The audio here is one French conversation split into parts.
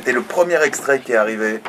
c'était le premier extrait qui est arrivé.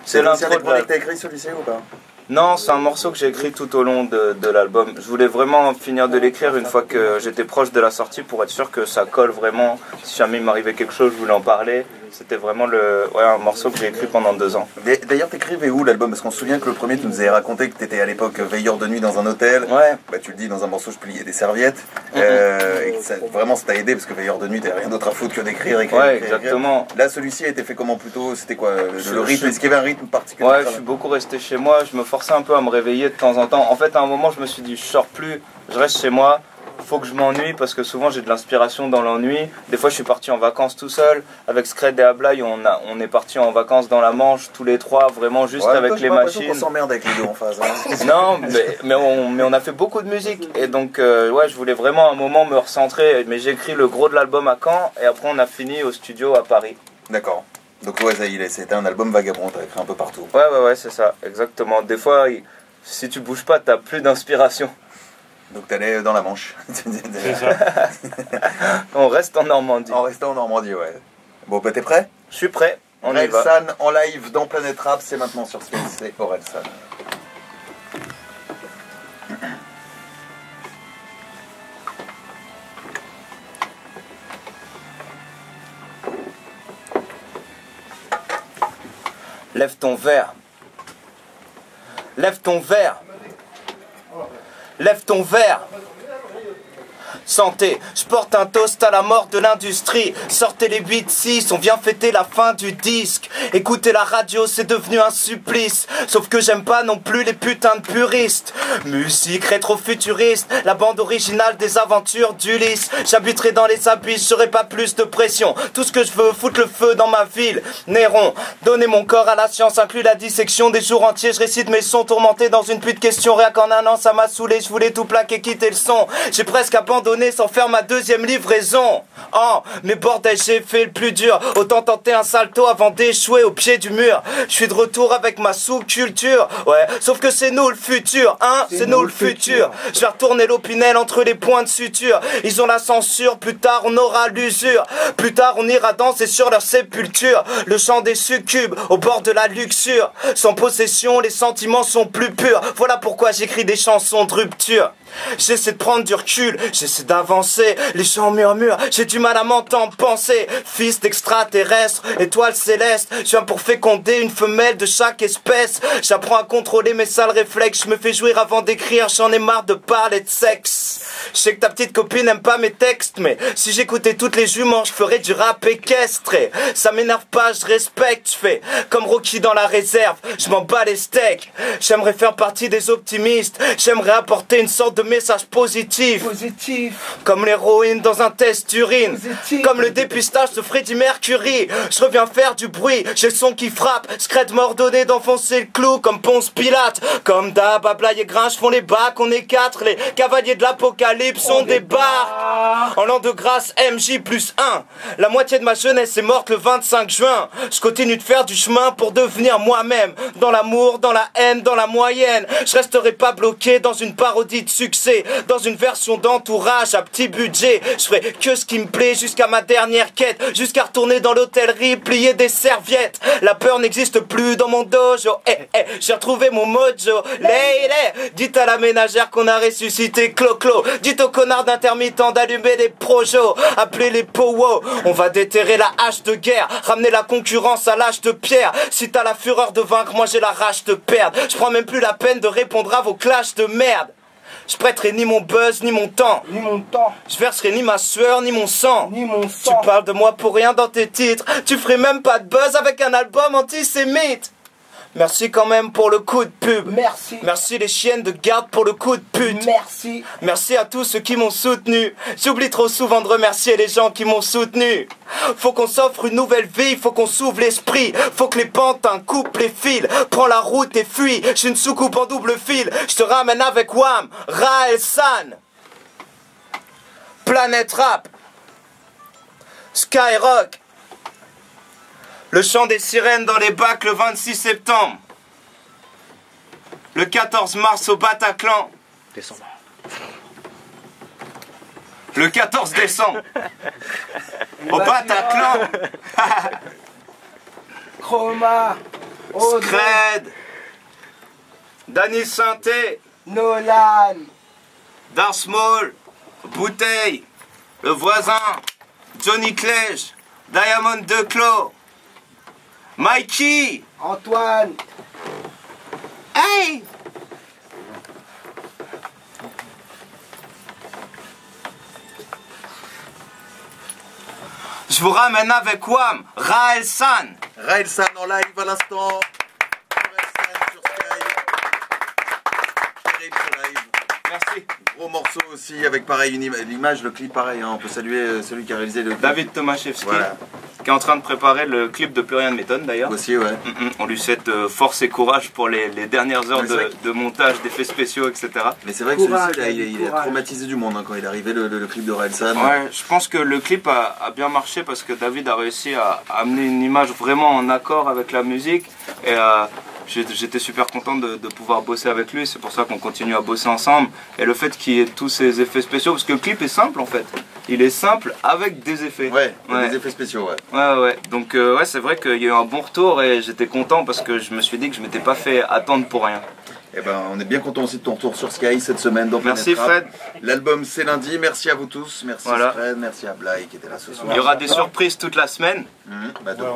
C'est l'intro un des premiers que t'as écrit celui-ci ou pas? Non, c'est un morceau que j'ai écrit tout au long de l'album. Je voulais vraiment finir de l'écrire une fois que j'étais proche de la sortie pour être sûr que ça colle vraiment. Si jamais il m'arrivait quelque chose, je voulais en parler. C'était vraiment un morceau que j'ai écrit pendant 2 ans. D'ailleurs, t'écrivais où l'album? Parce qu'on se souvient que le premier, tu nous avais raconté que t'étais à l'époque veilleur de nuit dans un hôtel. Ouais. Bah, tu le dis dans un morceau, je pliais des serviettes. Et que vraiment, ça t'a aidé parce que veilleur de nuit, t'avais rien d'autre à foutre que d'écrire. Ouais, exactement. Là, celui-ci a été fait comment plutôt? C'était quoi le rythme? Est-ce qu'il y avait un rythme particulier? Ouais, je suis beaucoup resté chez moi. Je me forçais un peu à me réveiller de temps en temps. En fait, à un moment, je me suis dit, je sors plus, je reste chez moi. Faut que je m'ennuie parce que souvent j'ai de l'inspiration dans l'ennui. Des fois je suis parti en vacances tout seul. Avec Scred et Ablaï, on est parti en vacances dans la Manche tous les 3, vraiment juste avec les machines. On s'emmerde avec les deux en phase. Hein. Non, mais on a fait beaucoup de musique. Et donc ouais, je voulais vraiment un moment me recentrer. Mais j'ai écrit le gros de l'album à Caen et après on a fini au studio à Paris. D'accord. Donc ouais, c'était un album vagabond, t'as écrit un peu partout. Ouais, c'est ça, exactement. Des fois, si tu bouges pas, t'as plus d'inspiration. Donc t'allais dans la Manche. C'est ça. On reste en Normandie. En restant en Normandie, ouais. Bon, bah t'es prêt? Je suis prêt, on y va. Orelsan en live dans Planète Rap, c'est maintenant sur Space, c'est Orelsan. Lève ton verre. Lève ton verre. Lève ton verre. Santé, je porte un toast à la mort de l'industrie. Sortez les 8-6, on vient fêter la fin du disque. Écoutez la radio, c'est devenu un supplice. Sauf que j'aime pas non plus les putains de puristes. Musique rétro-futuriste, la bande originale des aventures d'Ulysse. J'habiterai dans les abysses, j'aurai pas plus de pression. Tout ce que je veux, foutre le feu dans ma ville. Néron, donner mon corps à la science, inclut la dissection des jours entiers. Je récite mes sons tourmentés dans une pluie de questions. Rien qu'en un an, ça m'a saoulé, je voulais tout plaquer, quitter le son. J'ai presque abandonné sans faire ma 2e livraison. Oh, mais bordel, j'ai fait le plus dur. Autant tenter un salto avant d'échouer au pied du mur. Je suis de retour avec ma sous-culture. Ouais, sauf que c'est nous le futur, hein. C'est nous le futur. Je vais retourner l'opinel entre les points de suture. Ils ont la censure, plus tard on aura l'usure. Plus tard on ira danser sur leur sépulture. Le chant des succubes au bord de la luxure. Sans possession, les sentiments sont plus purs. Voilà pourquoi j'écris des chansons de rupture. J'essaie de prendre du recul, j'essaie d'avancer. Les gens murmurent, j'ai du mal à m'entendre penser. Fils d'extraterrestre, étoile céleste, je viens pour féconder une femelle de chaque espèce. J'apprends à contrôler mes sales réflexes. Je me fais jouir avant d'écrire, j'en ai marre de parler de sexe. Je sais que ta petite copine aime pas mes textes, mais si j'écoutais toutes les juments, je ferais du rap équestre. Et ça m'énerve pas, je respecte. Je fais comme Rocky dans la réserve, je m'en bats les steaks. J'aimerais faire partie des optimistes. J'aimerais apporter une sorte de message positif. Comme l'héroïne dans un test d'urine. Comme le dépistage de Freddie Mercury. Je reviens faire du bruit, j'ai le son qui frappe. Scred m'a ordonné d'enfoncer le clou comme Ponce Pilate. Comme d'hab, Ablaï et Grinch font les bacs, on est 4. Les cavaliers de l'apocalypse on débarque. En l'an de grâce MJ+1. La moitié de ma jeunesse est morte le 25 juin. Je continue de faire du chemin pour devenir moi-même. Dans l'amour, dans la haine, dans la moyenne. Je resterai pas bloqué dans une parodie de succès. Dans une version d'entourage à petit budget. Je ferai que ce qui me plaît jusqu'à ma dernière quête. Jusqu'à retourner dans l'hôtellerie, plier des serviettes. La peur n'existe plus dans mon dojo. J'ai retrouvé mon mojo. Lady, dites à la ménagère qu'on a ressuscité Clo-Clo. Dites aux connards d'intermittents d'allumer les projos. Appelez les powwows. On va déterrer la hache de guerre. Ramener la concurrence à l'âge de pierre. Si t'as la fureur de vaincre, moi j'ai la rage de perdre. Je prends même plus la peine de répondre à vos clashs de merde. Je prêterai ni mon buzz, ni mon temps. Je verserai ni ma sueur, ni mon sang. Tu parles de moi pour rien dans tes titres. Tu ferais même pas de buzz avec un album antisémite. Merci quand même pour le coup de pub. Merci les chiennes de garde pour le coup de pute. Merci à tous ceux qui m'ont soutenu. J'oublie trop souvent de remercier les gens qui m'ont soutenu. Faut qu'on s'offre une nouvelle vie, faut qu'on s'ouvre l'esprit. Faut que les pantins coupent les fils. Prends la route et fuis. J'ai une soucoupe en double fil. Je te ramène avec Wham, Orelsan. Planète Rap. Skyrock. Le chant des sirènes dans les bacs le 26 septembre. Le 14 mars au Bataclan. Le 14 décembre. Au Bataclan. Chroma, Audrey, Scred, Danny Sainté, Nolan, Darsmall, Bouteille, Le Voisin, Johnny Clège, Diamond Declos, Mikey, Antoine, hey! Je vous ramène avec Wham, Raël San. Raël San en live à l'instant. Raël San sur Sky. Terrible ce live. Merci. Gros morceau aussi avec pareil l'image, le clip pareil. Hein. On peut saluer celui qui a réalisé le clip. David Tomaszewski, Voilà. qui est en train de préparer le clip de Plus rien ne m'étonne d'ailleurs. Aussi, ouais. On lui souhaite force et courage pour les dernières heures Ouais, c'est vrai de montage, d'effets spéciaux, etc. Mais c'est vrai que Courage, celui-ci, il a courage. traumatisé du monde hein, quand il est arrivé le clip de Raël San. Ouais, je pense que le clip a bien marché parce que David a réussi à amener une image vraiment en accord avec la musique et j'étais super content de pouvoir bosser avec lui, c'est pour ça qu'on continue à bosser ensemble et le fait qu'il y ait tous ces effets spéciaux, parce que le clip est simple en fait, il est simple avec des effets. Ouais, des effets spéciaux, ouais. Ouais, donc ouais, c'est vrai qu'il y a eu un bon retour et j'étais content parce que je me suis dit que je m'étais pas fait attendre pour rien. Et ben, on est bien content aussi de ton retour sur Sky cette semaine. Dans Merci Planète Rap. Fred. L'album c'est lundi, merci à vous tous, merci Voilà. Fred, merci à Blay qui était là ce soir. Il y aura des surprises toute la semaine. Bah, demain.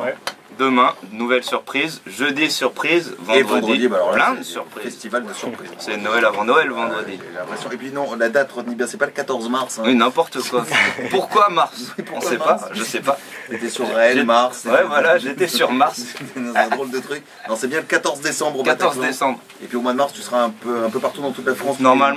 Demain, nouvelle surprise. Jeudi, surprise. Et Vendredi, vendredi, bah alors là, plein de c'est surprises. festival de surprises. C'est Noël avant Noël, vendredi. J'ai l'impression. Et puis non, la date, retenez bien, c'est pas le 14 mars. Hein. Oui, n'importe quoi. Pourquoi Mars On sait pas, je sais pas. C'était sur Raël, Mars. Ouais, voilà, j'étais sur Mars. C'était dans un drôle de truc. Non, c'est bien le 14 décembre au 14 Bataclan. décembre. Et puis au mois de mars, tu seras un peu partout dans toute la France. Normalement.